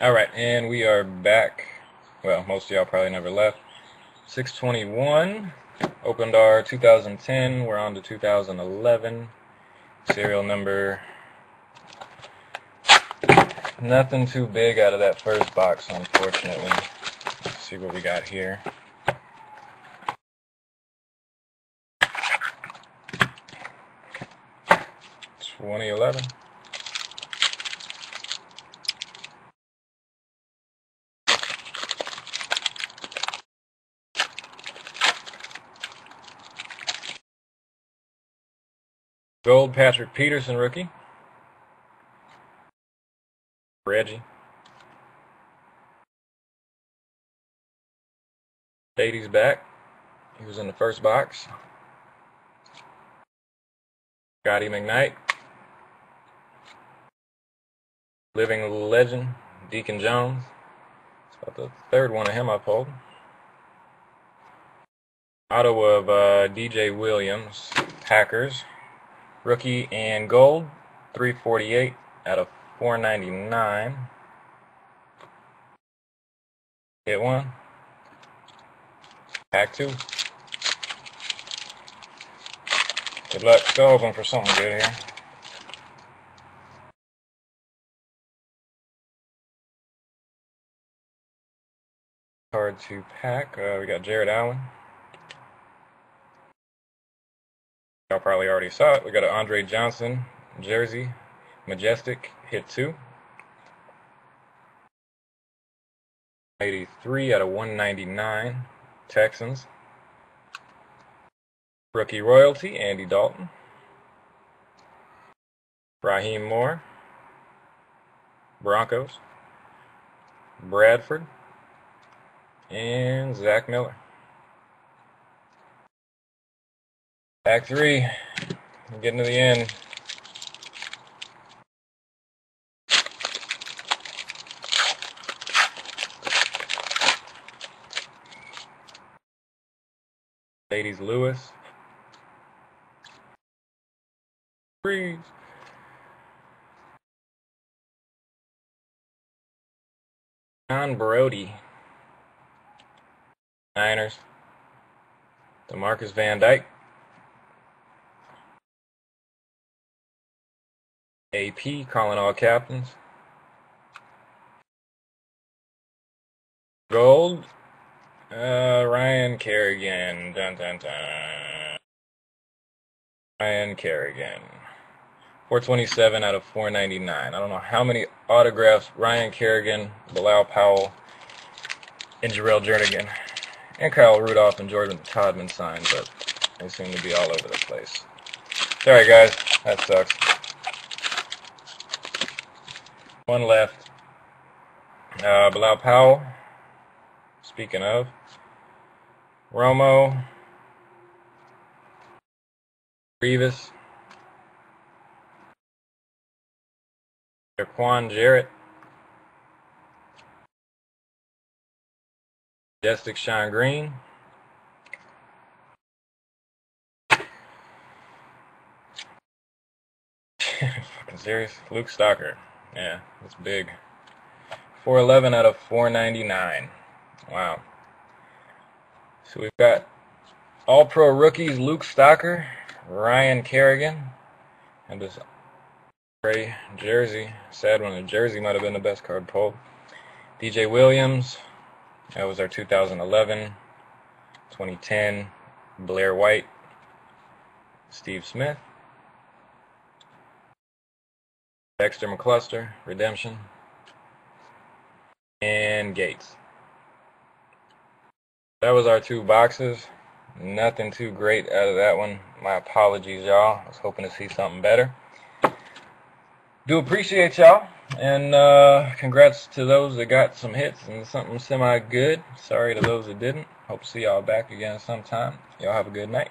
Alright, and we are back. Well, most of y'all probably never left. 621. Opened our 2010. We're on to 2011. Serial number. Nothing too big out of that first box, unfortunately. Let's see what we got here. (2011). Gold Patrick Peterson rookie. Reggie. Beatty's back. He was in the first box. Scotty McKnight. Living legend, Deacon Jones. It's about the third one of him I pulled. Auto of DJ Williams, Packers. Rookie and gold, 348 out of 499. Hit one. Pack two. Good luck. Still hoping for something good here. Card to pack. We got Jared Allen. Y'all probably already saw it. We got an Andre Johnson jersey. Majestic. Hit two. 83 out of 199. Texans. Rookie royalty, Andy Dalton. Raheem Moore. Broncos. Bradford. And Zach Miller. Pack three. We're getting to the end. Ladies Lewis. Freeze. John Brody. Niners. DeMarcus Van Dyke. AP calling all captains. Gold. Ryan Kerrigan. Dun dun dun. Ryan Kerrigan. 427 out of 499. I don't know how many autographs Ryan Kerrigan, Bilal Powell, and Jarrell Jernigan, and Kyle Rudolph and Jordan Todman signed, but they seem to be all over the place. Sorry guys, that sucks. One left. Bilal Powell. Speaking of. Romo. Revis. Jaquan Jarrett. Majestic Shine Green. Fucking serious? Luke Stocker. Yeah, that's big. 411 out of 499. Wow. So we've got All-Pro rookies Luke Stocker, Ryan Kerrigan, and this gray jersey. Sad one. The jersey might have been the best card pulled. DJ Williams. That was our 2011. 2010. Blair White. Steve Smith. Dexter McCluster, Redemption, and Gates. That was our two boxes. Nothing too great out of that one. My apologies, y'all. I was hoping to see something better. Do appreciate y'all, and congrats to those that got some hits and something semi-good. Sorry to those that didn't. Hope to see y'all back again sometime. Y'all have a good night.